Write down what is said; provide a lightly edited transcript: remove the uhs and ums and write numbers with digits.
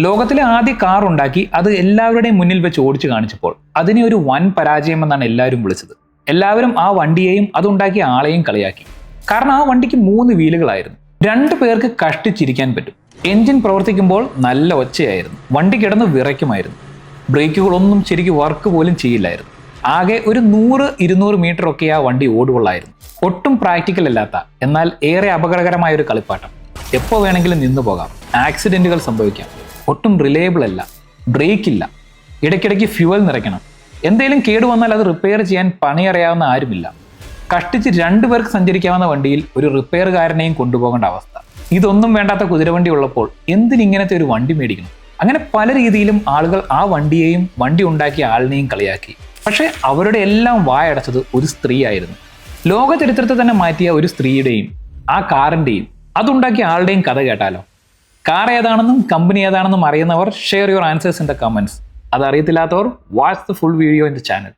ലോകത്തിലെ ആദ്യ കാർ ഉണ്ടാക്കി അത് എല്ലാവരുടെയും മുന്നിൽ വെച്ച് ഓടിച്ചു കാണിച്ചപ്പോൾ അതിനെ ഒരു വൻ പരാജയം എന്നാണ് എല്ലാവരും വിളിച്ചത്. എല്ലാവരും ആ വണ്ടിയെയും അതുണ്ടാക്കിയ ആളെയും കളിയാക്കി. കാരണം ആ വണ്ടിക്ക് 3 വീലുകളായിരുന്നു. 2 പേർക്ക് കഷ്ടിച്ചിരിക്കാൻ പറ്റും. എഞ്ചിൻ പ്രവർത്തിക്കുമ്പോൾ നല്ല ഒച്ചയായിരുന്നു. വണ്ടി കിടന്ന് വിറയ്ക്കുമായിരുന്നു. ബ്രേക്കുകളൊന്നും ശരിക്കും വർക്ക് പോലും ചെയ്യില്ലായിരുന്നു. ആകെ ഒരു 100-200 മീറ്റർ ഒക്കെ ആ വണ്ടി ഓടുകൊള്ളായിരുന്നു. ഒട്ടും പ്രാക്ടിക്കൽ അല്ലാത്ത എന്നാൽ ഏറെ അപകടകരമായ ഒരു കളിപ്പാട്ടം. എപ്പോൾ വേണമെങ്കിലും നിന്നു പോകാം, ആക്സിഡന്റുകൾ സംഭവിക്കാം, ഒട്ടും റിലയബിൾ അല്ല, ബ്രേക്ക് ഇല്ല, ഇടയ്ക്കിടയ്ക്ക് ഫ്യൂവൽ നിറയ്ക്കണം, എന്തെങ്കിലും കേടുവന്നാൽ അത് റിപ്പയർ ചെയ്യാൻ പണിയറിയാവുന്ന ആരുമില്ല. കഷ്ടിച്ച് 2 പേർക്ക് സഞ്ചരിക്കാവുന്ന വണ്ടിയിൽ ഒരു റിപ്പയർകാരനെയും കൊണ്ടുപോകേണ്ട അവസ്ഥ. ഇതൊന്നും വേണ്ടാത്ത കുതിരവണ്ടി ഉള്ളപ്പോൾ എന്തിനിങ്ങനത്തെ ഒരു വണ്ടി മേടിക്കണം? അങ്ങനെ പല രീതിയിലും ആളുകൾ ആ വണ്ടിയെയും വണ്ടി ഉണ്ടാക്കിയ ആളിനെയും കളിയാക്കി. പക്ഷെ അവരുടെ എല്ലാം വായടച്ചത് ഒരു സ്ത്രീ ആയിരുന്നു. ലോക ചരിത്രത്തെ തന്നെ മാറ്റിയ ഒരു സ്ത്രീയുടെയും ആ കാറിന്റെയും അതുണ്ടാക്കിയ ആളുടെയും കഥ കേട്ടാലോ? കാർ ഏതാണെന്നും കമ്പനി ഏതാണെന്നും അറിയുന്നവർ share your answers in the comments. അത് അറിയത്തില്ലാത്തവർ watch the full video in the channel.